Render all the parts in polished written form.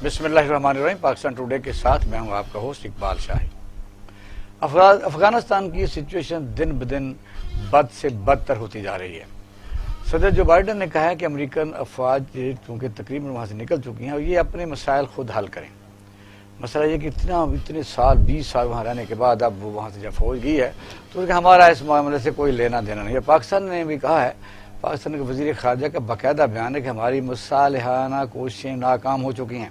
بسم اللہ الرحمن الرحیم۔ پاکستان ٹوڈے کے ساتھ میں ہوں آپ کا ہوسٹ اقبال شاہی۔ افغانستان کی سچویشن دن بدن بد سے بدتر ہوتی جا رہی ہے۔ صدر جو بائیڈن نے کہا ہے کہ امریکن افواج چونکہ تقریباً وہاں سے نکل چکی ہیں اور یہ اپنے مسائل خود حل کریں۔ مسئلہ یہ کہ اتنے سال 20 سال وہاں رہنے کے بعد اب وہ وہاں سے جب فوج گئی ہے تو کہ ہمارا اس معاملے سے کوئی لینا دینا نہیں ہے۔ پاکستان نے بھی کہا ہے، پاکستان کے وزیر خارجہ کا باقاعدہ بیان ہے کہ ہماری مصالحانہ کوششیں ناکام ہو چکی ہیں۔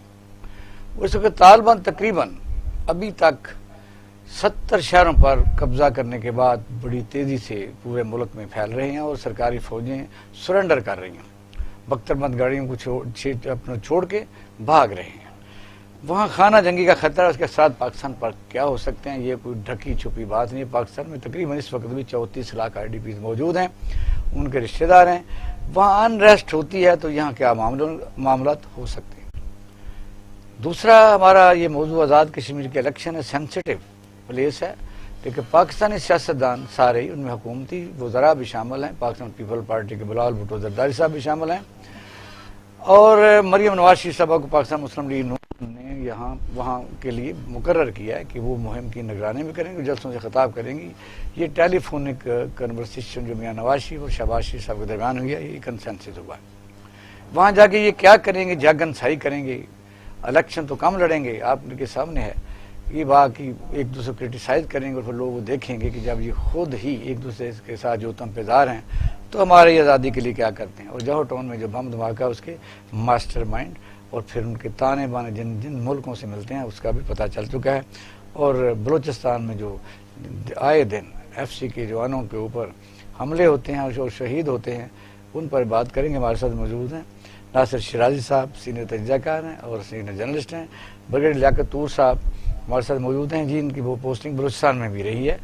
اس وقت طالبان تقریباً ابھی تک 70 شہروں پر قبضہ کرنے کے بعد بڑی تیزی سے پورے ملک میں پھیل رہے ہیں اور سرکاری فوجیں سرنڈر کر رہی ہیں، بختربند گاڑیوں کو چھوڑ کے بھاگ رہے ہیں۔ وہاں خانہ جنگی کا خطرہ، اس کے ساتھ پاکستان پر کیا ہو سکتے ہیں، یہ کوئی ڈھکی چھپی بات نہیں ہے۔ پاکستان میں تقریباً اس وقت بھی 34 لاکھ IDPs موجود ہیں، ان کے رشتہ دار ہیں۔ وہاں انریسٹ ہوتی ہے تو یہاں کیا معاملات ہو سکتے ہیں۔ دوسرا ہمارا یہ موضوع آزاد کشمیر کے الیکشن ہے، سینسٹیو پلیس ہے، لیکن پاکستانی سیاستدان سارے ان میں حکومتی وزراء بھی شامل ہیں، پاکستان پیپل پارٹی کے بلال بھٹو زرداری صاحب بھی شامل ہیں، اور مریم نواز شریف صاحبہ کو پاکستان مسلم لیگ نے وہاں کے لیے مقرر کیا ہے کہ وہ مہم کی نگرانی بھی کریں گے، جلسوں سے خطاب کریں گی۔ یہ ٹیلی فونک کنورسیشن جو میاں نواز شریف اور شہباز شریف صاحب کے درمیان ہوئی ہے، یہ کنسنسس ہوا ہے۔ وہاں جا کے یہ کیا کریں گے، جاگن سائی کریں گے، الیکشن تو کم لڑیں گے، آپ کے سامنے ہے یہ بات کہ ایک دوسرے کو کرٹیسائز کریں گے اور پھر لوگ دیکھیں گے کہ جب یہ خود ہی ایک دوسرے کے ساتھ جو تم پیزار ہیں تو ہماری آزادی کے لیے کیا کرتے ہیں۔ اور جوہر ٹاؤن میں جو بم دھماکہ اس کے ماسٹر مائنڈ اور پھر ان کے تانے بانے جن ملکوں سے ملتے ہیں اس کا بھی پتہ چل چکا ہے۔ اور بلوچستان میں جو آئے دن FC کے جوانوں کے اوپر حملے ہوتے ہیں اور جو شہید ہوتے ہیں ان پر بات کریں گے۔ ہمارے ساتھ موجود ہیں ناصر شیرازی صاحب، سینئر تجزیہ کار ہیں اور سینئر جرنلسٹ ہیں۔ بریگیڈیئر لیاقت طور صاحب ہمارے ساتھ موجود ہیں، جن کی وہ پوسٹنگ بلوچستان میں بھی رہی ہے،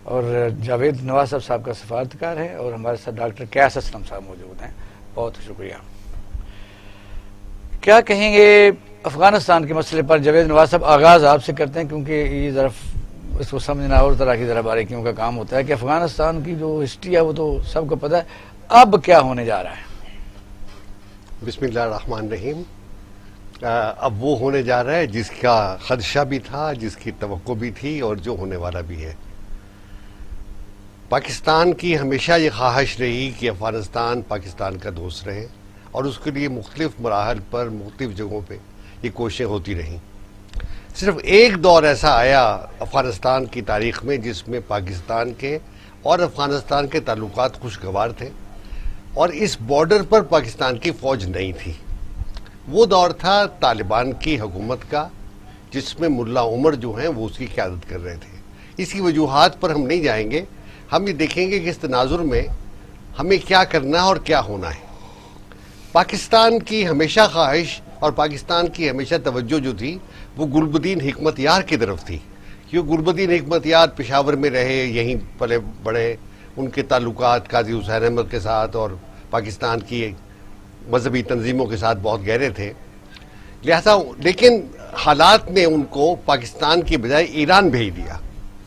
اور جاوید نواز صاحب کا سفارتکار ہے، اور ہمارے ساتھ ڈاکٹر قیاس اسلم صاحب موجود ہیں۔ بہت شکریہ۔ کیا کہیں گے افغانستان کے مسئلے پر؟ جاوید نواز صاحب آغاز آپ سے کرتے ہیں کیونکہ یہ ذرا اس کو سمجھنا اور طرح کی ذرا باریکیوں کا کام ہوتا ہے کہ افغانستان کی جو ہسٹری ہے وہ تو سب کو پتہ ہے، اب کیا ہونے جا رہا ہے؟ بسم اللہ الرحمن الرحیم۔ اب وہ ہونے جا رہا ہے جس کا خدشہ بھی تھا، جس کی توقع بھی تھی اور جو ہونے والا بھی ہے۔ پاکستان کی ہمیشہ یہ خواہش رہی کہ افغانستان پاکستان کا دوست رہے، اور اس کے لیے مختلف مراحل پر مختلف جگہوں پہ یہ کوششیں ہوتی رہیں۔ صرف ایک دور ایسا آیا افغانستان کی تاریخ میں جس میں پاکستان کے اور افغانستان کے تعلقات خوشگوار تھے اور اس بارڈر پر پاکستان کی فوج نہیں تھی۔ وہ دور تھا طالبان کی حکومت کا، جس میں ملا عمر جو ہیں وہ اس کی قیادت کر رہے تھے۔ اس کی وجوہات پر ہم نہیں جائیں گے، ہم یہ دیکھیں گے کہ اس تناظر میں ہمیں کیا کرنا ہے اور کیا ہونا ہے۔ پاکستان کی ہمیشہ خواہش اور پاکستان کی ہمیشہ توجہ جو تھی وہ گلبدین حکمت یار کی طرف تھی، کیونکہ گلبدین حکمت یار پشاور میں رہے، یہیں پلے بڑے، ان کے تعلقات قاضی حسین احمد کے ساتھ اور پاکستان کی مذہبی تنظیموں کے ساتھ بہت گہرے تھے، لہذا لیکن حالات نے ان کو پاکستان کی بجائے ایران بھیج دیا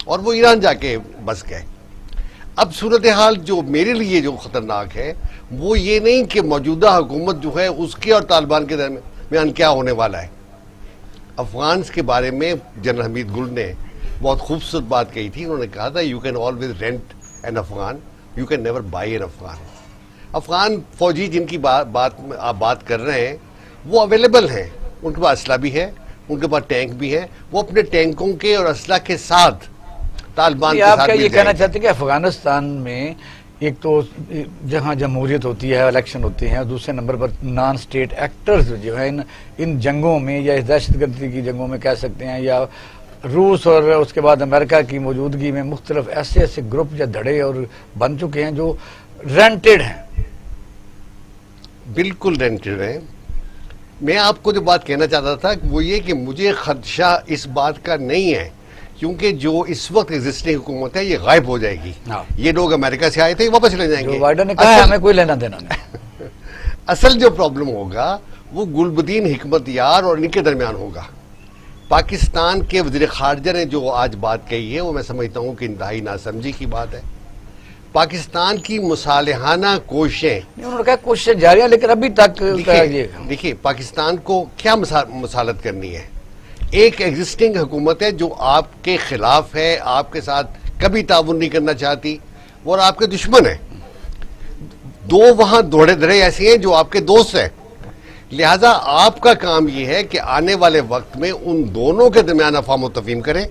اور وہ ایران جا کے بس گئے۔ اب صورتحال جو میرے لیے جو خطرناک ہے وہ یہ نہیں کہ موجودہ حکومت جو ہے اس کے اور طالبان کے درمیان کیا ہونے والا ہے۔ افغانس کے بارے میں جنرل حمید گل نے بہت خوبصورت بات کہی تھی، انہوں نے کہا تھا you can always rent an Afghan, you can never buy an Afghan. Afghan فوجی جن کی آپ بات کر رہے ہیں وہ اویلیبل ہیں، ان کے پاس اسلحہ بھی ہے، ان کے پاس ٹینک بھی ہے، وہ اپنے ٹینکوں کے اور اسلحہ کے ساتھ طالبان کے ساتھ آپ کیا بھی یہ کہنا چاہتے ہیں کہ افغانستان میں ایک تو جہاں جمہوریت ہوتی ہے، الیکشن ہوتے ہیں، اور دوسرے نمبر پر نان اسٹیٹ ایکٹرز جو ہیں ان جنگوں میں یا اس دہشت گردی کی جنگوں میں کہہ سکتے ہیں، یا روس اور اس کے بعد امریکہ کی موجودگی میں مختلف ایسے گروپ یا دھڑے اور بن چکے ہیں جو رینٹڈ ہیں؟ بالکل رینٹڈ ہیں۔ میں آپ کو جو بات کہنا چاہتا تھا وہ یہ کہ مجھے خدشہ اس بات کا نہیں ہے، کیونکہ جو اس وقت ایگزسٹنگ حکومت ہے یہ غائب ہو جائے گی۔ یہ لوگ امریکہ سے آئے تھے، واپس لے جائیں گے۔ جو بائیڈن نے کہا ہے ہمیں کوئی لینا دینا نہیں۔ اصل جو پرابلم ہوگا وہ گلبدین حکمت یار اور ان کے درمیان ہوگا۔ پاکستان کے وزیر خارجہ نے جو آج بات کہی ہے وہ میں سمجھتا ہوں کہ انتہائی ناسمجھی کی بات ہے۔ پاکستان کی مصالحانہ کوششیں، انہوں نے کہا کوششیں جاری ہیں لیکن ابھی تک دیکھیے پاکستان کو کیا مصالحت کرنی ہے؟ ایک ایگزسٹنگ حکومت ہے جو آپ کے خلاف ہے، آپ کے ساتھ کبھی تعاون نہیں کرنا چاہتی اور آپ کے دشمن ہیں. دو وہاں دوڑے دھڑے ایسے ہیں جو آپ کے دوست ہیں. لہذا آپ کا کام یہ ہے کہ آنے والے وقت میں ان دونوں کے درمیان افہام و تفہیم کریں،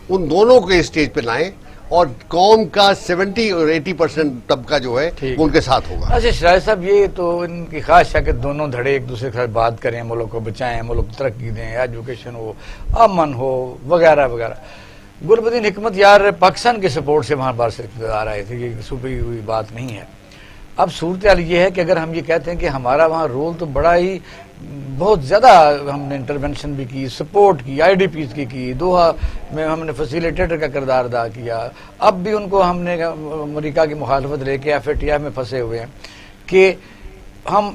ان دونوں کو اسٹیج پہ لائیں اور قوم کا 70 اور 80% طبقہ جو ہے وہ ان کے ساتھ ہوگا. اچھا شرائع صاحب، یہ تو ان کی خواہش ہے کہ دونوں دھڑے ایک دوسرے کے ساتھ بات کریں، ملک کو بچائیں، ملک کو ترقی دیں، ایجوکیشن ہو، امن ہو، وغیرہ وغیرہ. گلبدین حکمت یار پاکستان کے سپورٹ سے وہاں باہر سے اقتدار آئے تھے، یہ صوبائی ہوئی بات نہیں ہے. اب صورتحال یہ ہے کہ اگر ہم یہ کہتے ہیں کہ ہمارا وہاں رول تو بڑا ہی بہت زیادہ ہم نے انٹرونشن بھی کی، سپورٹ کی، آئی ڈی پیز کی دوحہ میں ہم نے فیسیلیٹیٹر کا کردار ادا کیا. اب بھی ان کو ہم نے امریکہ کی مخالفت لے کے FATF میں پھنسے ہوئے ہیں کہ ہم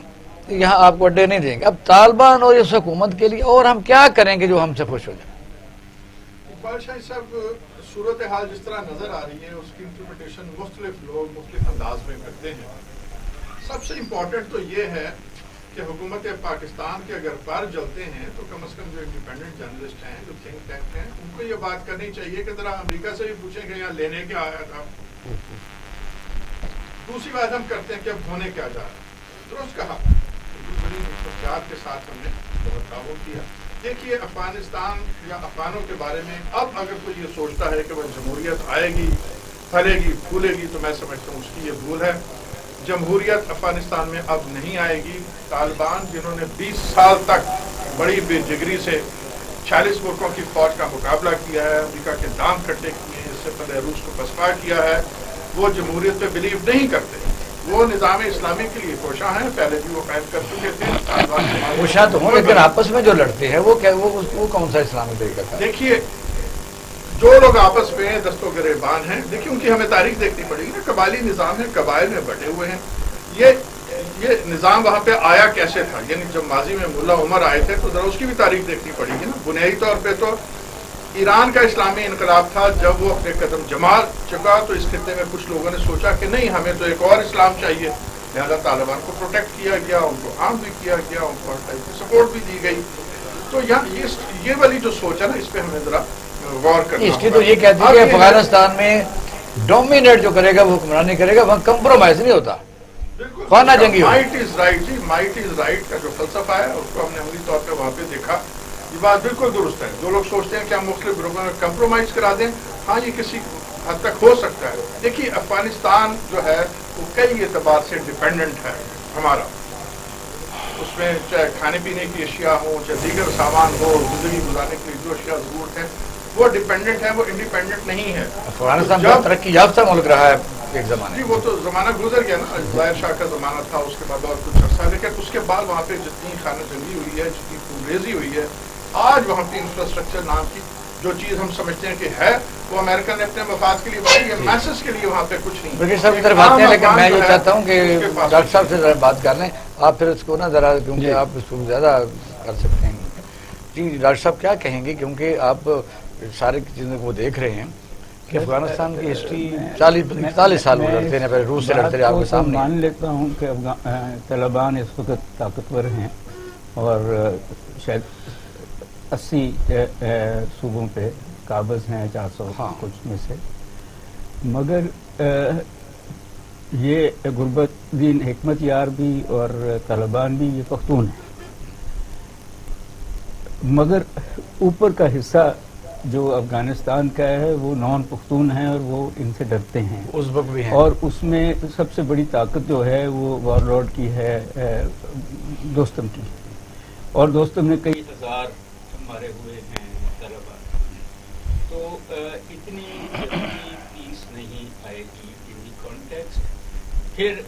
یہاں آپ کو اڈے نہیں دیں گے. اب طالبان اور اس حکومت کے لیے اور ہم کیا کریں گے جو ہم سے خوش ہو جائیں؟ اقبال شاہی صاحب، صورتحال جس طرح نظر آ رہی ہے اس کی انٹرپریٹیشن مختلف لوگ مختلف انداز میں کرتے ہیں. سب سے امپورٹنٹ تو یہ ہے کہ حکومت پاکستان کے اگر پر جلتے ہیں تو کم از کم جو انڈیپینڈنٹ جرنلسٹ ہیں، جو تھنک ٹینک ہیں، ان کو یہ بات کرنی چاہیے کہ ذرا امریکہ سے بھی پوچھیں کہ یہاں لینے کیا آیا تھا. دوسری بات ہم کرتے ہیں کہ اب ہونے کیا جا رہا ہے. درست کہا، بڑی احتیاط کے ساتھ ہم نے بہت تعاون کیا. دیکھیے افغانستان یا افغانوں کے بارے میں اب اگر کوئی یہ سوچتا ہے کہ وہ جمہوریت آئے گی، پھلے گی، پھولے گی، تو میں سمجھتا ہوں اس کی یہ بھول ہے. جمہوریت افغانستان میں اب نہیں آئے گی. طالبان جنہوں نے 20 سال تک بڑی بے جگری سے 40 ملکوں کی فوج کا مقابلہ کیا ہے، امریکہ کے دام کھٹے کیے ہیں، اس سے پہلے روس کو پسپا کیا ہے، وہ جمہوریت پہ بلیو نہیں کرتے. وہ نظام اسلامی کے لیے کوشاں ہیں، پہلے بھی وہ قائم کر چکے تھے. کوشاں تو ہوں لیکن آپس میں جو لڑتے ہیں وہ کون سا اسلامی طریقہ تھا؟ دیکھیے جو لوگ آپس میں دست و گریبان ہیں، دیکھیے ان کی ہمیں تاریخ دیکھنی پڑے گی نا. قبائلی نظام ہے، قبائل میں بٹے ہوئے ہیں. یہ نظام وہاں پہ آیا کیسے تھا؟ یعنی جب ماضی میں ملا عمر آئے تھے تو ذرا اس کی بھی تاریخ دیکھنی پڑے گی نا. بنیادی طور پہ تو ایران کا اسلامی انقلاب تھا. جب وہ اپنے قدم جما چکا تو اس خطے میں کچھ لوگوں نے سوچا کہ نہیں، ہمیں تو ایک اور اسلام چاہیے. لہذا طالبان کو پروٹیکٹ کیا گیا، ان کو عام بھی کیا گیا، ان کو ہر ٹائپ کی سپورٹ بھی دی گئی. تو یہ والی جو سوچ ہے نا، اس پہ ہمیں ذرا غور کرنا. اس کی تو یہ کہتی ہے کہ افغانستان میں ڈومینیٹ جو کرے گا وہ حکمرانی کرے گا، وہاں کمپرومائز نہیں ہوتا. خانہ جنگی مائٹ از رائٹ. جی مائٹ از رائٹ کا جو فلسفہ ہے اس کو ہم نے عملی طور پہ وہاں پہ دیکھا. یہ بات بالکل درست ہے. جو لوگ سوچتے ہیں کہ ہم مختلف گروپوں میں کمپرومائز کرا دیں، ہاں یہ کسی حد تک ہو سکتا ہے. دیکھیے افغانستان جو ہے وہ کئی اعتبار سے ڈیپینڈنٹ ہے ہمارا. اس میں چاہے کھانے پینے کی اشیاء ہوں، چاہے دیگر سامان ہو، زندگی گزارنے کے لیے جو اشیاء ضرورت ہیں وہ ڈیپینڈنٹ ہے، وہ انڈیپینڈنٹ نہیں ہے. افغانستان بہت ترقی یافتہ ملک رہا ہے ایک زمانے. جی وہ تو زمانہ گزر گیا نا. ظاہر شاہ کا زمانہ تھا، اس کے بعد اور کچھ عرصہ، لیکن اس کے بعد وہاں پہ جتنی خانہ جنگی ہوئی ہے، جتنی خونریزی ہوئی ہے، آج وہاں پہ انفراسٹرکچر نام کی جو چیز ہم سمجھتے ہیں کہ ہے، وہ امریکہ نے اپنے مفاد کے لیے بنائی ہے. میسز کے لیے وہاں پہ کچھ نہیں. برکش صاحب کی طرف آتے ہیں، لیکن میں یہ چاہتا ہوں کہ ڈاکٹر صاحب سے ذرا بات کر لیں آپ، پھر اس کو نا ذرا، کیونکہ آپ اس کو زیادہ کر سکتے ہیں. جی ڈاکٹر صاحب کیا کہیں گے، کیونکہ آپ سارے چیزوں کو دیکھ رہے ہیں کہ افغانستان کی ہسٹری 40-41 سال میں لڑتے ہیں، پہلے روس سے لڑتے رہے آپ کے سامنے. مان لیتا ہوں کہ طالبان اس وقت طاقتور ہیں اور شاید 80 صوبوں پہ قابض ہیں، 400 کچھ میں سے. مگر یہ گلبدین حکمت یار بھی اور طالبان بھی یہ پختون ہیں، مگر اوپر کا حصہ جو افغانستان کا ہے وہ نان پختون ہیں اور وہ ان سے ڈرتے ہیں. ازبک بھی ہیں، اور اس میں سب سے بڑی طاقت جو ہے وہ وارلورڈ کی ہے، دوستم کی. اور دوستم نے کئی ہزار مارے ہوئے ہیں طلبا. تو اتنی پیس نہیں آئے گی ان دی کانٹیکسٹ. پھر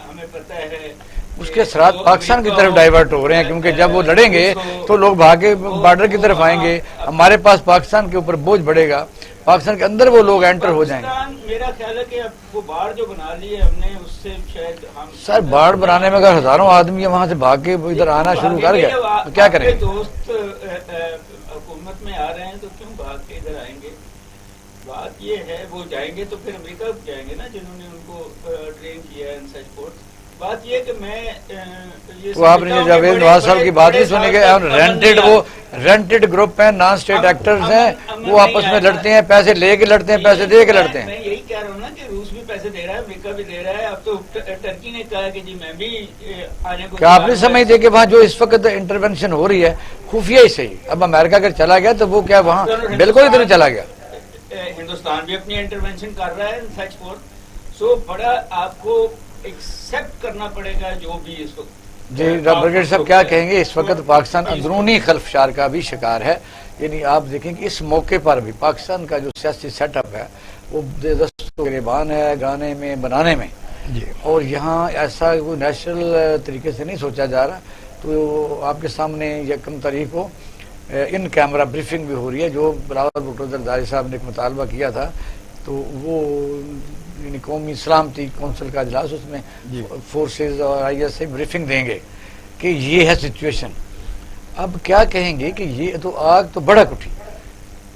ہمیں پتہ ہے اس کے اثرات پاکستان کی طرف ڈائیورٹ ہو رہے ہیں، کیونکہ جب وہ لڑیں گے تو لوگ بھاگے بارڈر کی طرف آئیں گے، ہمارے پاس پاکستان کے اوپر بوجھ بڑھے گا، پاکستان کے اندر وہ لوگ انٹر ہو جائیں گے. میرا خیال ہے کہ اب وہ باڑ جو بنا لی ہے ہم نے، اس سے شاید ہم سر باڑ بنانے میں اگر ہزاروں آدمی وہاں سے بھاگ کے ادھر آنا شروع کر گئے تو کیا کریں گے؟ دوست حکومت میں آ رہے ہیں تو کیوں بھاگ کے ادھر آئیں گے؟ بات یہ ہے وہ جائیں گے تو پھر امریکہ جائیں گے نا جنہوں نے ان کو ٹرین کیا ہے ان سچ فورس. بات یہ کہ میں تو آپ نے جاوید نواز صاحب کی بات نہیں سنی کہ وہ رینٹڈ گروپ ہیں, نان اسٹیٹ ایکٹرز ہیں, وہ آپس میں لڑتے ہیں, پیسے لے کے لڑتے ہیں, پیسے دے کے لڑتے ہیں. میں یہی کہہ رہا ہوں نا کہ روس بھی پیسے دے رہا ہے, امریکہ بھی دے رہا ہے. اب تو ٹرکی نے کہا کہ جی میں بھی آنے کو. کیا آپ نہیں سمجھتے کہ وہاں جو اس وقت انٹرونشن ہو رہی ہے خفیہ ہی صحیح, اب امریکہ اگر چلا گیا تو وہ کیا وہاں بالکل ہی طرح چلا گیا. ہندوستان بھی اپنی انٹرونشن کر رہا ہے سچ فور. سو بڑا آپ کو ایکسپٹ کرنا پڑے گا جو بھی اس وقت. جی برگیڈ صاحب کیا کہیں گے, اس وقت پاکستان اندرونی خلفشار کا بھی شکار ہے. یعنی آپ دیکھیں کہ اس موقع پر بھی پاکستان کا جو سیاسی سیٹ اپ ہے وہ دست و گریبان ہے گانے میں بنانے میں, اور یہاں ایسا کوئی نیچرل طریقے سے نہیں سوچا جا رہا. تو آپ کے سامنے یکم تاریخ کو ان کیمرہ بریفنگ بھی ہو رہی ہے, جو بلاول بھٹو زرداری صاحب نے ایک مطالبہ کیا تھا, تو وہ یعنی قومی سلامتی کونسل کا اجلاس, اس میں فورسز اور آئی ایس آئی بریفنگ دیں گے کہ یہ ہے سچویشن. اب کیا کہیں گے کہ یہ تو آگ تو بڑھک اٹھی.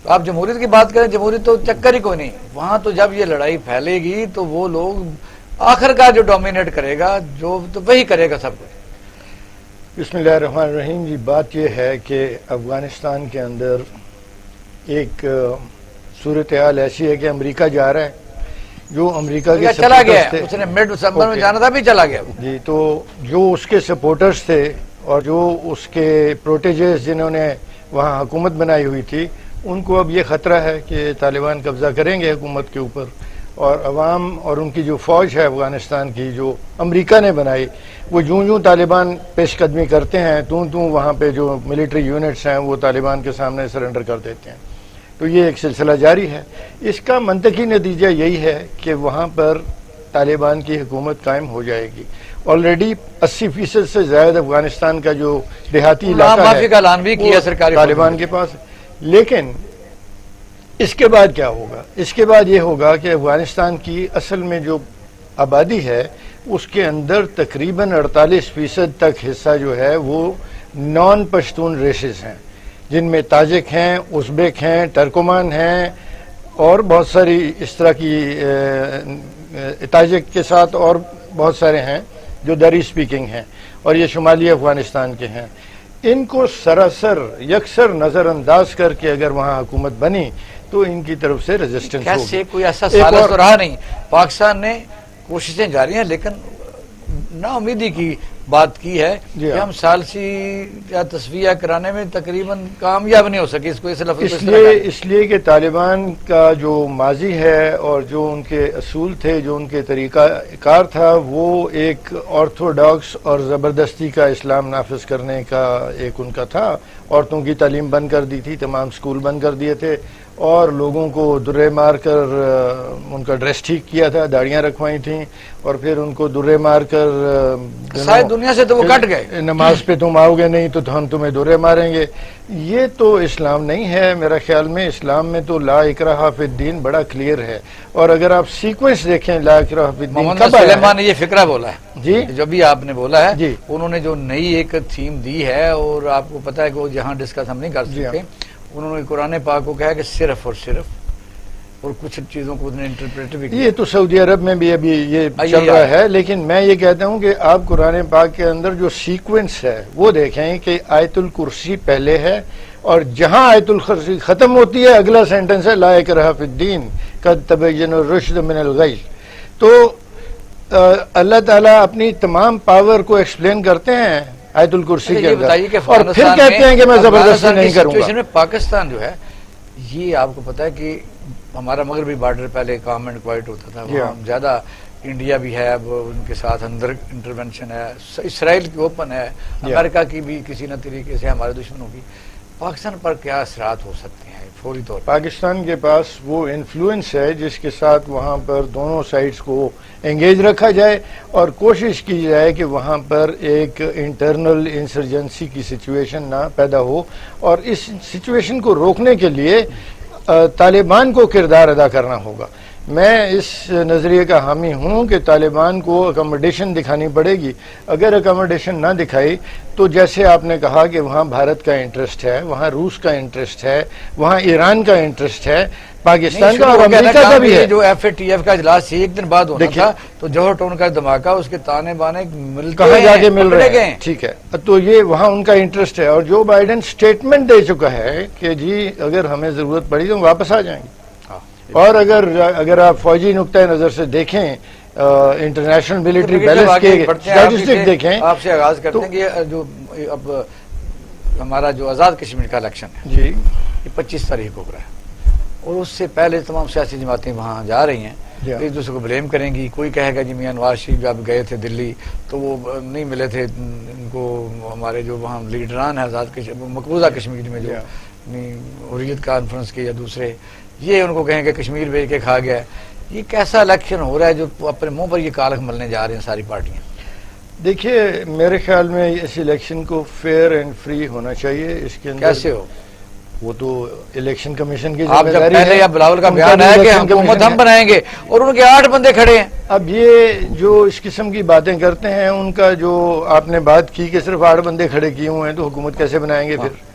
تو آپ جمہوریت کی بات کریں, جمہوریت تو چکر ہی کوئی نہیں وہاں. تو جب یہ لڑائی پھیلے گی تو وہ لوگ آخر کا جو ڈومینیٹ کرے گا جو تو وہی کرے گا سب کچھ. بسم اللہ الرحمن الرحیم. جی بات یہ ہے کہ افغانستان کے اندر ایک صورتحال ایسی ہے کہ امریکہ جا رہا ہے, جو امریکہ کے چلا گیا, تھے, اس نے مڈ دسمبر میں جانا تھا بھی چلا گیا. جی تو جو اس کے سپورٹرز تھے اور جو اس کے پروٹیجز جنہوں نے وہاں حکومت بنائی ہوئی تھی, ان کو اب یہ خطرہ ہے کہ طالبان قبضہ کریں گے حکومت کے اوپر, اور عوام اور ان کی جو فوج ہے افغانستان کی جو امریکہ نے بنائی, وہ جوں طالبان پیش قدمی کرتے ہیں توں وہاں پہ جو ملٹری یونٹس ہیں وہ طالبان کے سامنے سرنڈر کر دیتے ہیں. تو یہ ایک سلسلہ جاری ہے. اس کا منطقی نتیجہ یہی ہے کہ وہاں پر طالبان کی حکومت قائم ہو جائے گی. آلریڈی 80% سے زائد افغانستان کا جو دیہاتی علاقہ ہے طالبان کے پاس. لیکن اس کے بعد کیا ہوگا؟ اس کے بعد یہ ہوگا کہ افغانستان کی اصل میں جو آبادی ہے اس کے اندر تقریباً 48% تک حصہ جو ہے وہ نان پشتون ریسز ہیں, جن میں تاجک ہیں, ازبیک ہیں, ترکمان ہیں, اور بہت ساری اس طرح کی تاجک کے ساتھ اور بہت سارے ہیں جو دری سپیکنگ ہیں, اور یہ شمالی افغانستان کے ہیں. ان کو سراسر یکسر نظر انداز کر کے اگر وہاں حکومت بنی تو ان کی طرف سے ریزسٹنس ہوگی. کیسے کوئی ایسا سالس تو رہا نہیں. پاکستان نے کوششیں جاری ہیں, لیکن نا امیدی کی بات کی ہے کہ ہم ثالثی یا تصفیہ کرانے میں تقریباً کامیاب نہیں ہو سکے. اس کو اس لیے کہ طالبان کا جو ماضی ہے اور جو ان کے اصول تھے, جو ان کے طریقہ کار تھا, وہ ایک آرتھوڈاکس اور زبردستی کا اسلام نافذ کرنے کا ایک ان کا تھا. عورتوں کی تعلیم بند کر دی تھی, تمام سکول بند کر دیے تھے, اور لوگوں کو درے مار کر ان کا ڈریس ٹھیک کیا تھا, داڑیاں رکھوائی تھیں, اور پھر ان کو درے مار کر ساری دنیا سے تو وہ کٹ گئے, نماز پہ تم آؤ گے نہیں تو ہم تمہیں درے ماریں گے. یہ تو اسلام نہیں ہے میرا خیال میں. اسلام میں تو لا اکراہ فی الدین بڑا کلیئر ہے, اور اگر آپ سیکوینس دیکھیں لا اکراہ فی الدین محمد سلیمان نے یہ فقرہ بولا ہے, جی جو بھی آپ نے بولا ہے, جی انہوں نے جو نئی ایک تھیم دی ہے, اور آپ کو پتا ہے کہ وہ جہاں ڈسکس ہم نہیں کر سکتے, انہوں نے قرآن پاک کو کہا کہ صرف اور صرف, اور کچھ چیزوں کو انٹرپریٹ بھی کیا. یہ تو سعودی عرب میں بھی ابھی یہ چل رہا ہے, لیکن میں یہ کہتا ہوں کہ آپ قرآن پاک کے اندر جو سیکوینس ہے وہ دیکھیں کہ آیت الکرسی پہلے ہے, اور جہاں آیت الکرسی ختم ہوتی ہے اگلا سینٹنس ہے لا اکراہ فی الدین قد تبین الرشد من الغی. تو اللہ تعالیٰ اپنی تمام پاور کو ایکسپلین کرتے ہیں آیت الکرسی کے اندر, اور پھر کہتے ہیں کہ میں زبردستی نہیں کروں گا. پاکستان جو ہے یہ آپ کو پتا ہے کہ ہمارا مغربی بارڈر پہلے کام اینڈ کوائٹ ہوتا تھا, وہاں زیادہ انڈیا بھی ہے, اب ان کے ساتھ اندر انٹرونشن ہے, اسرائیل کی اوپن ہے, امریکہ کی بھی کسی نہ طریقے سے ہمارے دشمنوں کی. پاکستان پر کیا اثرات ہو سکتے ہیں فوری طور پر؟ پاکستان کے پاس وہ انفلوئنس ہے جس کے ساتھ وہاں پر دونوں سائڈز کو انگیج رکھا جائے, اور کوشش کی جائے کہ وہاں پر ایک انٹرنل انسرجنسی کی سچویشن نہ پیدا ہو, اور اس سچویشن کو روکنے کے لیے طالبان کو کردار ادا کرنا ہوگا. میں اس نظریے کا حامی ہوں کہ طالبان کو اکاموڈیشن دکھانی پڑے گی. اگر اکاموڈیشن نہ دکھائی تو جیسے آپ نے کہا کہ وہاں بھارت کا انٹرسٹ ہے, وہاں روس کا انٹرسٹ ہے, وہاں ایران کا انٹرسٹ ہے, پاکستان کا اور امریکہ کا بھی ہے. جو FATF کا اجلاس ایک دن بعد ہونا تھا تو جوہر ٹون کا دھماکہ, اس کے تانے بانے کہاں جا کے مل رہے ہیں. ٹھیک ہے, تو یہ وہاں ان کا انٹرسٹ ہے. اور جو بائیڈن سٹیٹمنٹ دے چکا ہے کہ جی اگر ہمیں ضرورت پڑی تو ہم واپس آ جائیں گے. اور اگر آپ فوجی نقطۂ نظر سے دیکھیں, انٹرنیشنل ملٹری بیلنس کے اسٹیٹسٹک دیکھیں, آپ سے آغاز کرتے ہیں کہ جو اب ہمارا جو آزاد کشمیر کا الیکشن ہے جی یہ 25 تاریخ کو ہو رہا ہے, اور اس سے پہلے تمام سیاسی جماعتیں وہاں جا رہی ہیں, ایک دوسرے کو بلیم کریں گی. کوئی کہے گا جی میاں نواز شریف جب گئے تھے دلی تو وہ نہیں ملے تھے ان کو, ہمارے جو وہاں لیڈران ہیں آزاد مقبوضہ کشمیر میں جو حریت کانفرنس کے یا دوسرے, یہ ان کو کہیں کہ کشمیر بھیج کے کھا گیا ہے. یہ کیسا الیکشن ہو رہا ہے جو اپنے منہ پر یہ کالک ملنے جا رہے ہیں ساری پارٹیاں؟ دیکھیے میرے خیال میں اس الیکشن کو فیئر اینڈ فری ہونا چاہیے. اس کے اندر کیسے ہو؟ وہ تو الیکشن کمیشن کی آپ ذمہ جب داری پہلے ہے. یا بلاول کا بیان ہے کہ حکومت ہم بنائیں گے اور ان کے 8 بندے کھڑے ہیں. اب یہ جو اس قسم کی باتیں کرتے ہیں, ان کا جو آپ نے بات کی کہ صرف 8 بندے کھڑے کیے ہوئے ہیں تو حکومت کیسے بنائیں گے پھر؟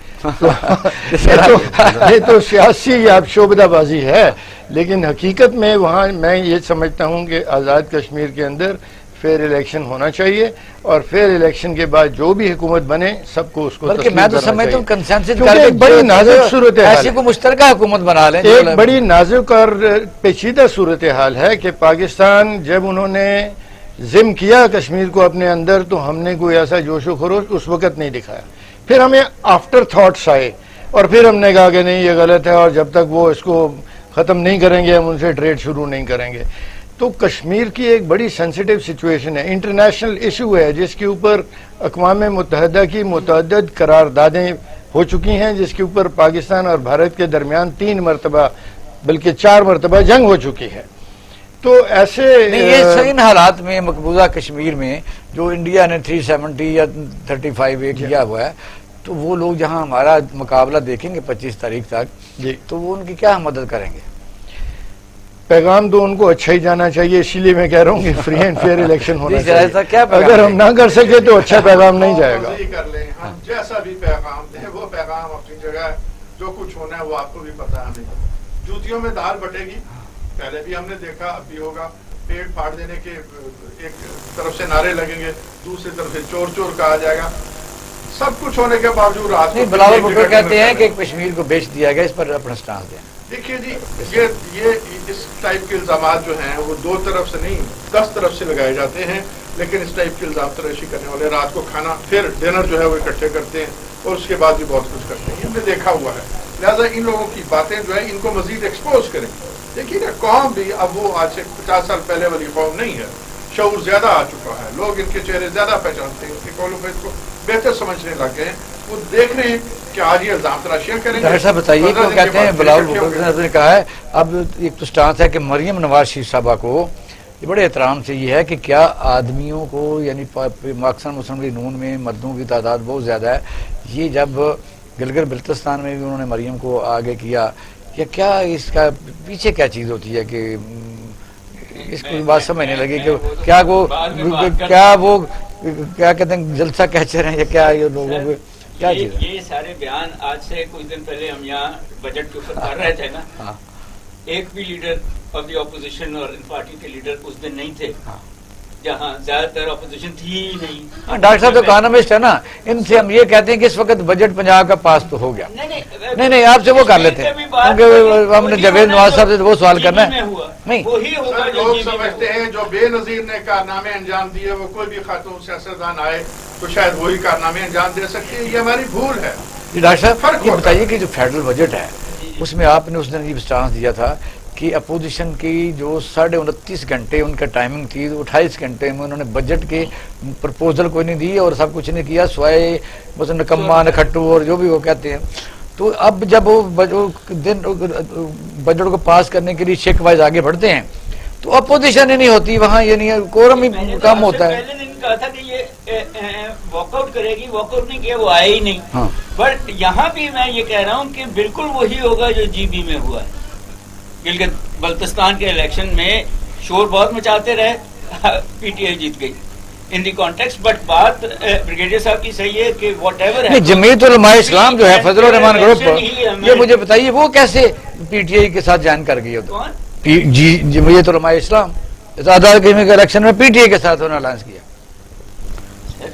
یہ تو سیاسی آپ شعبدہ بازی ہے. لیکن حقیقت میں وہاں میں یہ سمجھتا ہوں کہ آزاد کشمیر کے اندر فیئر الیکشن ہونا چاہیے, اور فیئر الیکشن کے بعد جو بھی حکومت بنے سب کو اس کو بلکہ میں تو سمجھتا ہوں کنسنسس کر کے بڑی نازک صورتحال ایسی کو مشترکہ حکومت بنا لیں. ایک بڑی نازک اور پیچیدہ صورتحال ہے کہ پاکستان جب انہوں نے ضم کیا کشمیر کو اپنے اندر تو ہم نے کوئی ایسا جوش و خروش اس وقت نہیں دکھایا. پھر ہمیں آفٹر تھاٹس آئے اور پھر ہم نے کہا کہ نہیں یہ غلط ہے, اور جب تک وہ اس کو ختم نہیں کریں گے ہم ان سے ٹریڈ شروع نہیں کریں گے. تو کشمیر کی ایک بڑی سینسیٹیو سچویشن ہے, انٹرنیشنل ایشو ہے, جس کے اوپر اقوام متحدہ کی متعدد قراردادیں ہو چکی ہیں, جس کے اوپر پاکستان اور بھارت کے درمیان 3 مرتبہ بلکہ 4 مرتبہ جنگ ہو چکی ہے. تو ایسے ان حالات میں مقبوضہ کشمیر میں جو انڈیا نے 370 یا 35 کیا ہوا ہے, تو وہ لوگ جہاں ہمارا مقابلہ دیکھیں گے 25 تاریخ تک جی تو وہ ان کی کیا مدد کریں گے؟ پیغام تو ان کو اچھا ہی جانا چاہیے. اسی لیے میں کہہ رہا ہوں کہ فری اینڈ فیئر الیکشن ہونا چاہیے. کیا اگر ہم نہ کر سکے تو اچھا پیغام نہیں جائے گا. کر لیں ہم جیسا بھی پیغام دیں, وہ پیغام اپنی جگہ ہے. جو کچھ ہونا ہے وہ آپ کو بھی پتا ہے. ہمیں جوتیوں میں دال بٹے گی, پہلے بھی ہم نے دیکھا, اب بھی ہوگا. پیٹ پھاڑ دینے کے ایک طرف سے نعرے لگیں گے, دوسری طرف سے چور چور کہا جائے گا. سب کچھ ہونے کے باوجود رات کو بلاول بھٹو کہتے ہیں کہ کشمیر کو بیچ دیا گیا, اس پر اپنا سٹانس دیں. دیکھیے جی یہ اس ٹائپ کے الزامات جو ہیں وہ 2 طرف سے نہیں 10 طرف سے لگائے جاتے ہیں. لیکن اس ٹائپ کے الزام تراشی کرنے والے رات کو کھانا پھر ڈنر جو ہے وہ اکٹھے کرتے ہیں اور اس کے بعد بھی بہت کچھ کرتے ہیں. یہ ہم نے دیکھا ہوا ہے. لہٰذا ان لوگوں کی باتیں جو ہے ان کو مزید ایکسپوز کریں. دیکھیے نا قوم بھی اب وہ آج سے 50 سال پہلے والی قوم نہیں ہے. شعور زیادہ آ چکا ہے, لوگ ان کے چہرے زیادہ پہچانتے ہیں, ان کے قول و فعل کو بہتر سمجھنے لگ گئے ہیں. وہ دیکھ رہے ہیں کہ آج یہ الزام تراشیاں کریں گے. ڈاکٹر صاحب بتائیے کیوں کہتے ہیں بلاول بھٹو نے کہا ہے, اب ایک تو سٹانس ہے کہ مریم نواز شریف صاحبہ کو یہ بڑے احترام سے یہ ہے کہ کیا آدمیوں کو یعنی پاکستان مسلم لیگ نون میں مردوں کی تعداد بہت زیادہ ہے, یہ جب گلگت بلتستان میں بھی انہوں نے مریم کو آگے کیا, یا کیا اس کا پیچھے کیا چیز ہوتی ہے کہ اس کو بات سمجھنے لگی کہ کیا وہ کہتے ہیں جلسہ کیچر ہیں یا کیا یہ لوگوں کو کیا چیز ہے؟ یہ سارے بیان آج سے کچھ دن پہلے ہم یہاں بجٹ کے اوپر کر رہے تھے نا, ایک بھی لیڈر آف دی اپوزیشن اور ان پارٹی کے لیڈر اس دن نہیں تھے, جہاں زیادہ تر اپوزیشن تھی ہی نہیں. ڈاکٹر صاحب تو اکانومسٹ ہے نا, ان سے ہم یہ کہتے ہیں کہ اس وقت بجٹ پنجاب کا پاس تو ہو گیا. نہیں آپ سے وہ کر لیتے ہیں کیونکہ ہم نے جاوید نواز صاحب سے وہ سوال کرنا ہے. نہیں لوگ سمجھتے ہیں جو بے نظیر نے کارنامے انجام دیے وہ کوئی بھی خاتون سیاستدان آئے تو شاید وہی کارنامے انجام دے سکتی ہے. یہ ہماری بھول ہے. ڈاکٹر صاحب یہ بتائیے کہ جو فیڈرل بجٹ ہے اس میں آپ نے اس دن یہ سٹانس دیا تھا کہ اپوزیشن کی جو 29.5 گھنٹے ان کا ٹائمنگ تھی, 28 گھنٹے میں انہوں نے بجٹ کے پرپوزل کوئی نہیں دی اور سب کچھ نہیں کیا سوائے بس نکما نکھٹو اور جو بھی وہ کہتے ہیں. تو اب جب وہ بجٹ کو پاس کرنے کے لیے چیک وائز آگے بڑھتے ہیں تو اپوزیشن ہی نہیں ہوتی وہاں, یعنی کورم ہی کم ہوتا ہے. پہلے دن کہا تھا کہ یہ واک آؤٹ کرے گی, واک آؤٹ نہیں کیا, وہ آئے ہی نہیں. بٹ یہاں بھی میں یہ کہہ رہا ہوں کہ بالکل وہی ہوگا جو جی بی میں ہوا ہے, گلگت بلتستان کے الیکشن میں شور بہت مچاتے رہے، پی ٹی آئی جیت گئی ان دی کانٹیکسٹ. بٹ بات بریگیڈیئر صاحب کی صحیح ہے کہ واٹ ایور ہے، جمعیت علماء اسلام جو ہے فضل الرحمان گروپ، یہ مجھے بتائیے وہ کیسے پی ٹی آئی کے ساتھ جوائن کر گئی؟ جی جمعیت علماء اسلام آزاد کشمیر کے الیکشن میں پی ٹی آئی کے ساتھ انہوں نے الائنس کیا.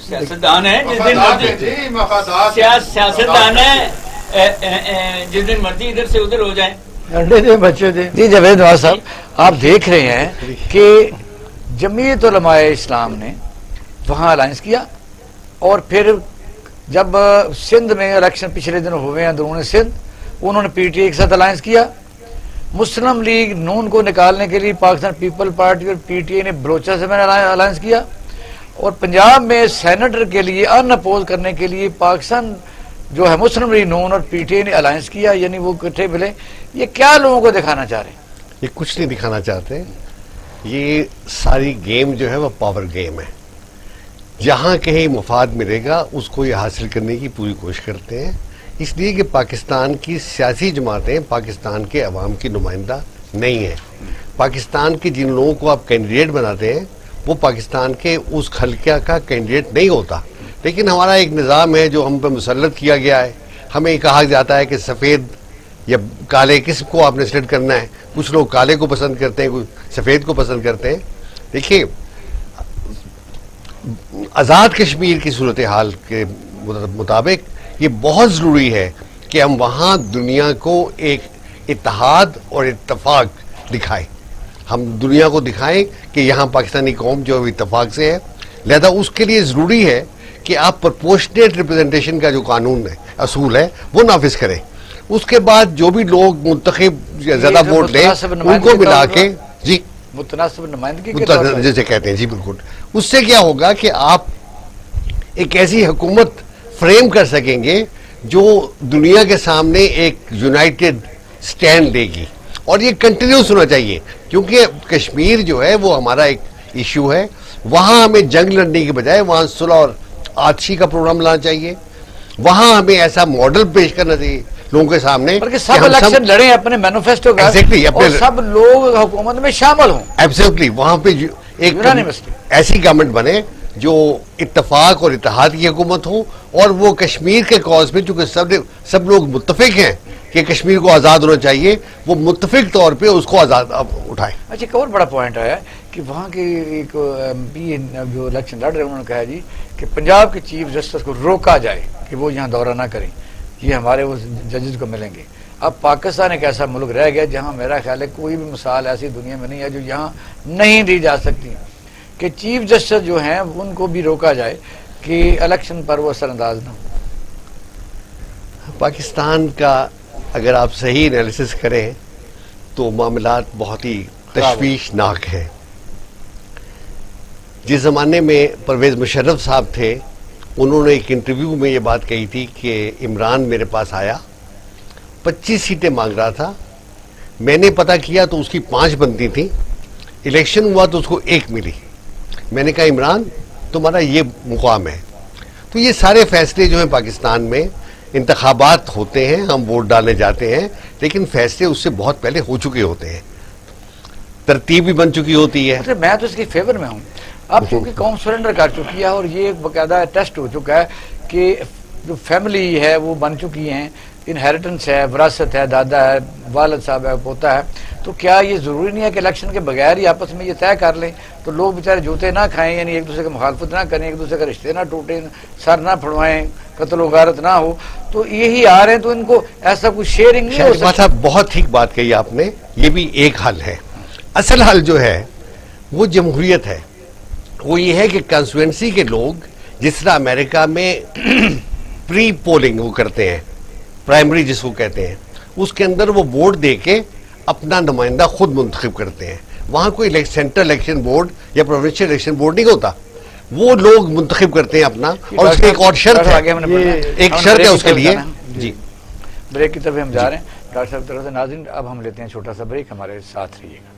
سیاستدان ہے جس دن مرضی ادھر سے ادھر ہو جائیں. انڈے دے بچے دے. جی جاوید نواز صاحب، آپ دیکھ رہے ہیں کہ جمعیت علماء اسلام نے وہاں الائنس کیا، اور پھر جب سندھ میں الیکشن پچھلے دن ہوئے ہیں اندرون سندھ، انہوں نے پی ٹی آئی کے ساتھ الائنس کیا. مسلم لیگ نون کو نکالنے کے لیے پاکستان پیپل پارٹی اور پی ٹی آئی نے بلوچستان میں الائنس کیا، اور پنجاب میں سینیٹر کے لیے ان اپوز کرنے کے لیے پاکستان جو ہے مسلم لیگ نون اور پی ٹی آئی نے الائنس کیا، یعنی وہ اکٹھے ملے. یہ کیا لوگوں کو دکھانا چاہ رہے ہیں؟ یہ کچھ نہیں دکھانا چاہتے. یہ ساری گیم جو ہے وہ پاور گیم ہے. جہاں کہیں مفاد ملے گا اس کو یہ حاصل کرنے کی پوری کوشش کرتے ہیں، اس لیے کہ پاکستان کی سیاسی جماعتیں پاکستان کے عوام کی نمائندہ نہیں ہیں. پاکستان کے جن لوگوں کو آپ کینڈیڈیٹ بناتے ہیں وہ پاکستان کے اس خلقہ کا کینڈیڈیٹ نہیں ہوتا. لیکن ہمارا ایک نظام ہے جو ہم پہ مسلط کیا گیا ہے. ہمیں کہا جاتا ہے کہ سفید یا کالے کس کو آپ نے سلیکٹ کرنا ہے. کچھ لوگ کالے کو پسند کرتے ہیں، کچھ سفید کو پسند کرتے ہیں. دیکھیے، آزاد کشمیر کی صورتحال کے مطابق یہ بہت ضروری ہے کہ ہم وہاں دنیا کو ایک اتحاد اور اتفاق دکھائیں. ہم دنیا کو دکھائیں کہ یہاں پاکستانی قوم جو اتفاق سے ہے. لہذا اس کے لیے ضروری ہے کہ آپ پرپورشنیٹ ریپرزنٹیشن کا جو قانون ہے، اصول ہے، وہ نافذ کریں. اس کے بعد جو بھی لوگ منتخب زیادہ ووٹ لیں ان کو ملا کے جی متناسب نمائندگی کے طور پر جیسے کہتے ہیں. جی بالکل. اس سے کیا ہوگا کہ آپ ایک ایسی حکومت فریم کر سکیں گے جو دنیا کے سامنے ایک یونائٹڈ سٹینڈ لے گی. اور یہ کنٹینیوس ہونا چاہیے، کیونکہ کشمیر جو ہے وہ ہمارا ایک ایشو ہے. وہاں ہمیں جنگ لڑنے کے بجائے وہاں صلح اور آتشی کا پروگرام لانا چاہیے. وہاں ہمیں ایسا ماڈل پیش کرنا چاہیے لوگوں کے سامنے بلکہ سب الیکشن لڑیں اپنے مینیفیسٹو کا، اور سب لوگ حکومت میں شامل ہوں. ایبسولوٹلی. وہاں پہ ایک ایسی گورنمنٹ بنے جو اتفاق اور اتحاد کی حکومت ہو، اور وہ کشمیر کے کاز میں، چونکہ سب لوگ متفق ہیں کہ کشمیر کو آزاد ہونا چاہیے، وہ متفق طور پہ اس کو آزاد اٹھائے. اچھا، ایک اور بڑا پوائنٹ آیا کہ وہاں کے ایک ایم پی جو الیکشن لڑ رہے ہیں انہوں نے کہا جی کہ پنجاب کے چیف جسٹس کو روکا جائے کہ وہ یہاں دورہ نہ کریں، یہ ہمارے وہ ججز کو ملیں گے. اب پاکستان ایک ایسا ملک رہ گیا جہاں میرا خیال ہے کوئی بھی مثال ایسی دنیا میں نہیں ہے جو یہاں نہیں دی جا سکتی کہ چیف جسٹس جو ہیں ان کو بھی روکا جائے کہ الیکشن پر وہ اثر انداز نہ ہو. پاکستان کا اگر آپ صحیح انالیسس کریں تو معاملات بہت ہی تشویشناک ہیں. جس زمانے میں پرویز مشرف صاحب تھے، انہوں نے ایک انٹرویو میں یہ بات کہی تھی کہ عمران میرے پاس آیا، 25 سیٹیں مانگ رہا تھا. میں نے پتہ کیا تو اس کی 5 بنتی تھیں. الیکشن ہوا تو اس کو 1 ملی. میں نے کہا عمران تمہارا یہ مقام ہے. تو یہ سارے فیصلے جو ہیں پاکستان میں، انتخابات ہوتے ہیں، ہم ووٹ ڈالنے جاتے ہیں، لیکن فیصلے اس سے بہت پہلے ہو چکے ہوتے ہیں، ترتیب بھی بن چکی ہوتی ہے. میں تو اس کی فیور میں ہوں. اب چونکہ قوم سرنڈر کر چکی ہے اور یہ ایک باقاعدہ ٹیسٹ ہو چکا ہے کہ جو فیملی ہے وہ بن چکی ہیں، انہیریٹنس ہے، وراثت ہے، دادا ہے، والد صاحب ہے، پوتا ہے. تو کیا یہ ضروری نہیں ہے کہ الیکشن کے بغیر ہی آپس میں یہ طے کر لیں تو لوگ بیچارے جوتے نہ کھائیں، یعنی ایک دوسرے کی مخالفت نہ کریں، ایک دوسرے کا رشتے نہ ٹوٹیں، سر نہ پھڑوائیں، قتل و غارت نہ ہو. تو یہی آ رہے ہیں تو ان کو ایسا کوئی شیئرنگ نہیں ہو سکتا. بہت ٹھیک بات کہی آپ نے. یہ بھی ایک حل ہے. اصل حل جو ہے وہ جمہوریت ہے. وہ یہ ہے کہ کانسٹیٹوئنسی کے لوگ جس طرح امریکہ میں پری پولنگ وہ کرتے ہیں، پرائمری جس کو کہتے ہیں، اس کے اندر وہ ووٹ دے کے اپنا نمائندہ خود منتخب کرتے ہیں. وہاں کوئی سینٹرل الیکشن بورڈ یا پروونشل الیکشن بورڈ نہیں ہوتا، وہ لوگ منتخب کرتے ہیں اپنا. اور اس میں ایک اور شرط ہے، ایک شرط ہے اس کے لیے. جی بریک کی طرف ہم جا رہے ہیں ڈاکٹر صاحب طرف سے. ناظرین اب ہم لیتے ہیں چھوٹا سا بریک، ہمارے ساتھ رہیے گا.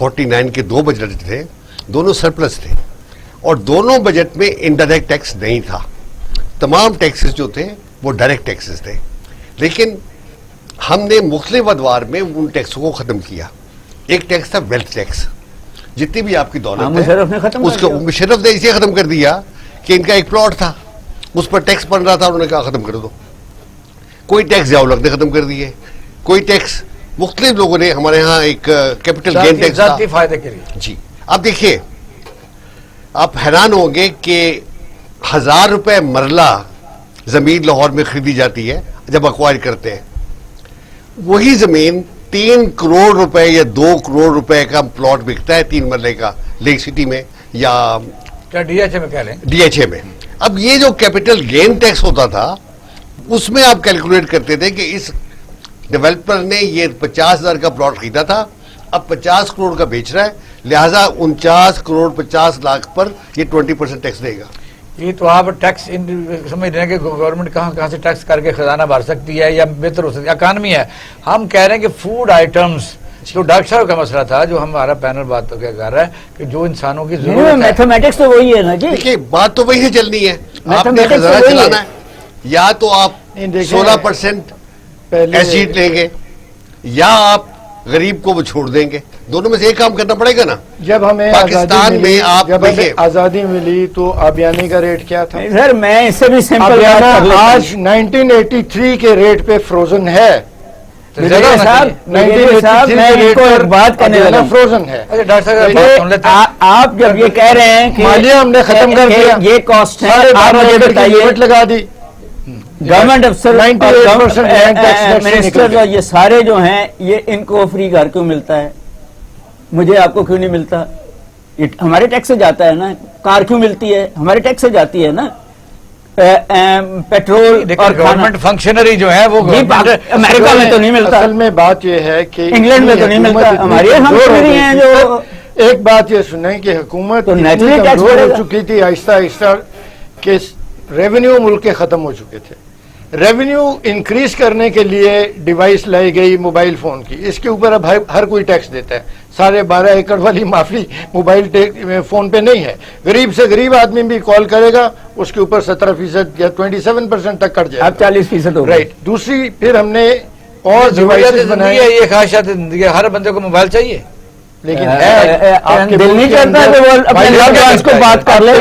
49 کے 2 بجٹ تھے، دونوں سرپلس تھے، اور دونوں بجٹ میں انڈائریکٹ ٹیکس نہیں تھا. تمام ٹیکسز جو تھے وہ ڈائریکٹ ٹیکسز تھے، لیکن ہم نے مختلف ادوار میں ان ٹیکسوں کو ختم کیا. ایک ٹیکس تھا ویلتھ ٹیکس، جتنی بھی آپ کی دولت مشرف نے ختم اس کو مشرف نے اسے ختم کر دیا کہ ان کا ایک پلاٹ تھا، اس پر ٹیکس بن رہا تھا، انہوں نے کہا ختم کر دو. کوئی ٹیکس ضیاء الحق نے ختم کر دیے، کوئی ٹیکس مختلف لوگوں نے. ہمارے ہاں ایک کیپٹل گین ٹیکس تھا ذاتی فائدے کے لیے. جی اب دیکھیے، آپ حیران ہوں گے کہ 1000 روپے مرلہ زمین لاہور میں خریدی جاتی ہے جب اکوائر کرتے ہیں، وہی زمین 3 کروڑ روپے یا 2 کروڑ روپے کا پلاٹ بکتا ہے 3 مرلے کا لیک سٹی میں یا ڈی ایچ اے میں کہہ لیں. ڈی ایچ اے میں. اب یہ جو کیپٹل گین ٹیکس ہوتا تھا اس میں آپ کیلکولیٹ کرتے تھے کہ اس ڈیولپر نے یہ 50,000 کا پلاٹ خریدا تھا، اب 50 کروڑ کا بیچ رہا ہے، لہٰذا 49 کروڑ 50 لاکھ پر یہ 20% ٹیکس دے گا. یہ تو آپ ٹیکس سمجھ رہے ہیں کہ گورنمنٹ کہاں سے ٹیکس کر کے خزانہ بھر سکتی ہے یا بہتر ہو سکتی ہے. اکانومی ہے. ہم کہہ رہے ہیں کہ فوڈ آئٹمس جو ڈاکٹر صاحب کا مسئلہ تھا، جو ہمارا پینل بات تو کیا کر رہا ہے کہ جو انسانوں کی ضرورت ہے. میتھمیٹکس تو وہی ہے نا جی. دیکھیے بات تو وہی سے چلنی ہے. آپ نے خزانہ چلانا ہے، یا تو آپ 16% ایسیڈ لیں گے یا آپ غریب کو وہ چھوڑ دیں گے. دونوں میں سے ایک کام کرنا پڑے گا نا. جب ہمیں پاکستان میں آپ آزادی ملی تو آبیانی کا ریٹ کیا تھا؟ سر میں اس سے بھی سمپل آج 1983 کے ریٹ پہ فروزن ہے. بات کرنے والا فروزن ہے. آپ جب یہ کہہ رہے ہیں کہ مالیہ ہم نے ختم کر دیا، یہ کاسٹ ہے، لگا دی گورنمنٹ افسر منسٹر یہ سارے جو ہیں یہ ان کو فری گھر کیوں ملتا ہے؟ مجھے آپ کو کیوں نہیں ملتا؟ ہمارے ٹیکس سے جاتا ہے نا. کار کیوں ملتی ہے؟ ہمارے ٹیکس سے جاتی ہے نا. پیٹرول اور گورنمنٹ فنکشنری جو ہے وہ امریکہ میں تو نہیں ملتا. اصل میں بات یہ ہے کہ انگلینڈ میں تو نہیں ملتا. ہماری فنکشنری ہیں جو ایک بات یہ سنیں کہ حکومت کمزور ہو چکی تھی آہستہ آہستہ کہ ریونیو ملک کے ختم ہو چکے تھے. ریونیو انکریز کرنے کے لیے ڈیوائس لائی گئی موبائل فون کی. اس کے اوپر اب ہر کوئی ٹیکس دیتا ہے. 12.5 ایکڑ والی معافی موبائل فون پہ نہیں ہے. غریب سے غریب آدمی بھی کال کرے گا اس کے اوپر 17% یا 27% تک کٹ جائے. اب 40% ہو رائٹ. دوسری پھر ہم نے اور ڈیوائسز بنائے. یہ خواہشات زندگی ہے، ہر بندے کو موبائل چاہیے، لیکن دل نہیں کرتا کہ وہ اپنے کو بات کر لے.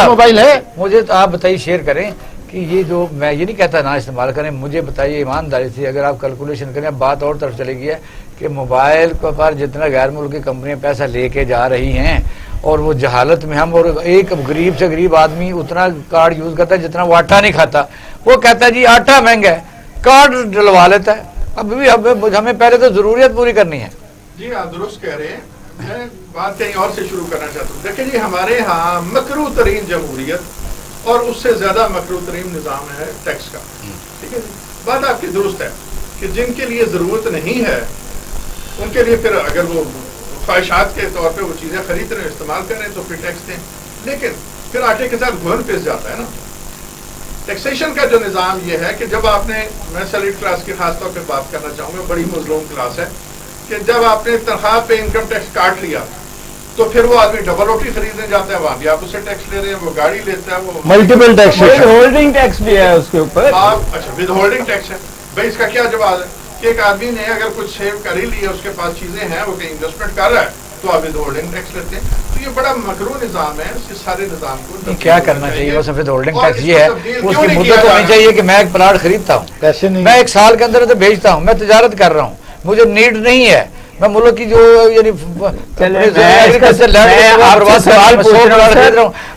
موبائل ہے. مجھے تو آپ بتائیے، شیئر کریں کہ یہ جو میں یہ نہیں کہتا نہ استعمال کریں، مجھے بتائیے ایمانداری سے اگر آپ کیلکولیشن کریں، بات اور طرف چلے گئی ہے کہ موبائل پر جتنا غیر ملکی کمپنیاں پیسہ لے کے جا رہی ہیں اور وہ جہالت میں ہم، اور ایک غریب سے غریب آدمی اتنا کارڈ یوز کرتا ہے جتنا وہ آٹا نہیں کھاتا. وہ کہتا ہے جی آٹا مہنگا ہے، کارڈ ڈلوا لیتا ہے. اب بھی ہمیں پہلے تو ضروریات پوری کرنی ہے. جی آپ درست کہہ رہے ہیں. میں بات کہیں اور سے شروع کرنا چاہتا ہوں. دیکھیں جی، ہمارے ہاں مکروہ ترین جمہوریت اور اس سے زیادہ مکروہ ترین نظام ہے ٹیکس کا. ٹھیک ہے جی، بات آپ کی درست ہے کہ جن کے لیے ضرورت نہیں ہے ان کے لیے پھر اگر وہ خواہشات کے طور پہ وہ چیزیں خرید رہے ہیں، استعمال کر رہے ہیں تو پھر ٹیکس دیں. لیکن پھر آٹے کے ساتھ گھن پس جاتا ہے نا. ٹیکسیشن کا جو نظام یہ ہے کہ جب آپ نے، میں سیلریڈ کلاس کی خاص طور پہ بات کرنا چاہوں گا، بڑی مظلوم کلاس ہے، کہ جب آپ نے تنخواہ پہ انکم ٹیکس کاٹ لیا تو پھر وہ آدمی ڈبل روٹی خریدنے جاتا ہے، وہاں بھی آپ اسے ٹیکس لے رہے ہیں. وہ گاڑی لیتا ہے، وہ ملٹیپل ٹیکس، ہولڈنگ ٹیکس بھی ہے اس کے اوپر. اچھا ود ہولڈنگ ٹیکس ہے. بھائی اس کا کیا جواب ہے کہ ایک آدمی نے اگر کچھ سیو کر ہی لیا، اس کے پاس چیزیں ہیں، وہ کہیں انویسٹمنٹ کر رہا ہے تو آپ ود ہولڈنگ ٹیکس لیتے ہیں. تو یہ بڑا مکروہ نظام ہے. اس سارے نظام کو کیا کرنا چاہیے؟ بس ود ہولڈنگ ٹیکس یہ ہے، اس کی مدت ہونی چاہیے کہ میں ایک پلاٹ خریدتا ہوں، میں 1 سال کے اندر تو بیچتا ہوں، میں تجارت کر رہا ہوں، مجھے نیڈ نہیں ہے. میں ملک کی جو یعنی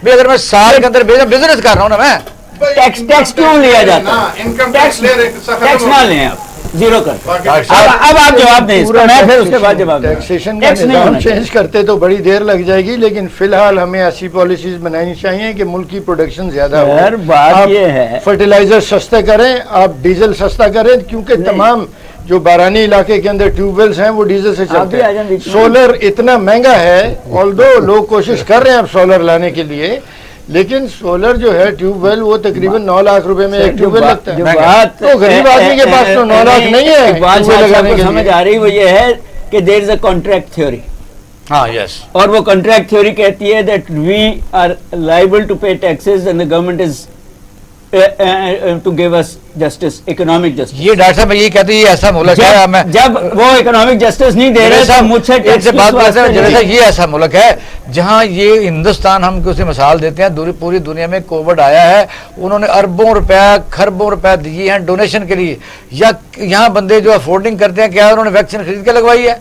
اگر میں سال کے اندر بزنس کر رہا ہوں نا، میں ٹیکس کیوں لیا جاتا ہے؟ انکم ٹیکس لے رہے ٹیکس نہ لیں آپ، زیرو کر. اب آپ جواب دیں، میں پھر اس کے بعد جواب دیں. ٹیکسیشن کا نظام چینج کرتے تو بڑی دیر لگ جائے گی، لیکن فی الحال ہمیں ایسی پالیسیز بنانی چاہیے کہ ملک کی پروڈکشن زیادہ ہو. بات یہ ہے فرٹیلائزر سستے کریں، آپ ڈیزل سستا کریں، کیونکہ تمام جو بارانی علاقے کے اندر ٹیوب ویلز ہیں وہ ڈیزل سے چلتے ہیں. سولر اتنا مہنگا ہے، آلدو لوگ کوشش کر رہے ہیں اب سولر لانے کے لیے، لیکن سولر جو ہے ٹیوب ویل وہ تقریباً 9 لاکھ روپے میں ایک ٹیوب ویل لگتا جو ہے. بات تو غریب آدمی کے پاس تو 9 لاکھ نہیں ہے اقبال ٹیوب ویل صاحب لگانے کو کے سمجھ لیے. آ رہی وہ یہ ہے کہ دیر از اے کانٹریکٹ تھیوری. ہاں یس. اور وہ کانٹریکٹ تھیوری کہتی ہے that we are liable to pay taxes and the government is to give us justice, economic justice. یہ ڈاکٹر صاحب میں یہ کہتے ہیں یہ ایسا ملک ہے, میں جب وہ اکنامک جسٹس نہیں دے رہے تو مجھ سے ایک سے بات کرتے ہیں جیسا یہ ایسا ملک ہے جہاں یہ ہندوستان, ہم اسے مثال دیتے ہیں, پوری دنیا میں کووڈ آیا ہے, انہوں نے اربوں روپے خربوں روپے دیے ہیں ڈونیشن کے لیے, یا یہاں بندے جو افورڈنگ کرتے ہیں کیا انہوں نے ویکسین خرید کے لگوائی ہے,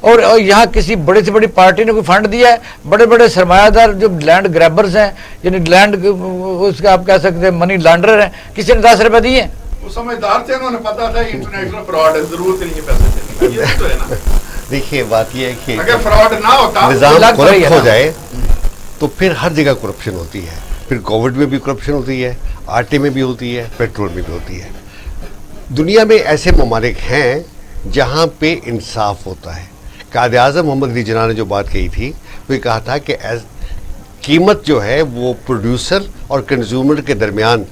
اور یہاں کسی بڑی سے بڑی پارٹی نے کوئی فنڈ دیا ہے, بڑے بڑے سرمایہ دار جو لینڈ گریبرز ہیں, یعنی لینڈ اس کا آپ کہہ سکتے ہیں منی لانڈرر ہیں, کسی نے 10 روپے دیے ہیں؟ وہ سمجھدار تھے, انہوں نے پتا تھا انٹرنیشنل فراڈ ہے, ضرورت نہیں ہے پیسے دینے کی. تو ہے نا, دیکھیے بات یہ ہے کہ اگر فراڈ نہ ہوتا نظام لگ رہی ہے کرپٹ ہو نا. جائے تو پھر ہر جگہ کرپشن ہوتی ہے, پھر کووڈ میں بھی کرپشن ہوتی ہے, آٹے میں بھی ہوتی ہے, پیٹرول میں بھی ہوتی ہے. دنیا میں ایسے ممالک ہیں جہاں پہ انصاف ہوتا ہے. قائد اعظم محمد علی جناح نے جو بات کہی تھی وہ یہ کہا تھا کہ قیمت جو ہے وہ پروڈیوسر اور کنزیومر کے درمیان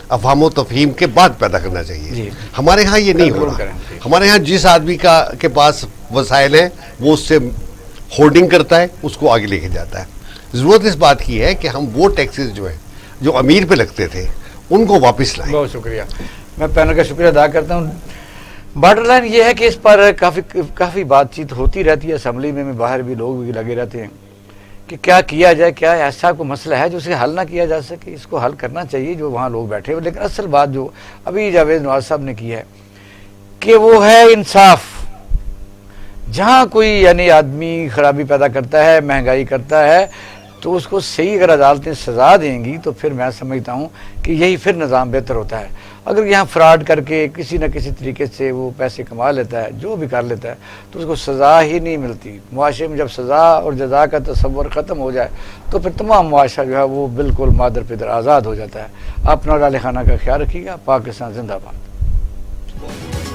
افہام و تفہیم کے بعد پیدا کرنا چاہیے. جی. ہمارے ہاں یہ نہیں ہو رہا. ہمارے ہاں جس آدمی کے پاس وسائل ہیں وہ اس سے ہولڈنگ کرتا ہے, اس کو آگے لے کے جاتا ہے. ضرورت اس بات کی ہے کہ ہم وہ ٹیکسز جو ہیں جو امیر پہ لگتے تھے ان کو واپس لائیں. بہت شکریہ, میں پینل کا شکریہ ادا کرتا ہوں. باٹر لائن یہ ہے کہ اس پر کافی بات چیت ہوتی رہتی ہے اسمبلی میں, باہر بھی لوگ بھی لگے رہتے ہیں کہ کیا کیا جائے, کیا ایسا کوئی مسئلہ ہے جو اسے حل نہ کیا جا سکے. اس کو حل کرنا چاہیے جو وہاں لوگ بیٹھے ہوئے. لیکن اصل بات جو ابھی جاوید نواز صاحب نے کی ہے کہ وہ ہے انصاف. جہاں کوئی یعنی آدمی خرابی پیدا کرتا ہے, مہنگائی کرتا ہے, تو اس کو صحیح اگر عدالتیں سزا دیں گی تو پھر میں سمجھتا ہوں کہ یہی پھر نظام بہتر ہوتا ہے. اگر یہاں فراڈ کر کے کسی نہ کسی طریقے سے وہ پیسے کما لیتا ہے, جو بھی کر لیتا ہے, تو اس کو سزا ہی نہیں ملتی. معاشرے میں جب سزا اور جزا کا تصور ختم ہو جائے تو پھر تمام معاشرہ جو ہے وہ بالکل مادر پدر آزاد ہو جاتا ہے. اپنا ڈالے خانہ کا خیال رکھیے گا. پاکستان زندہ باد.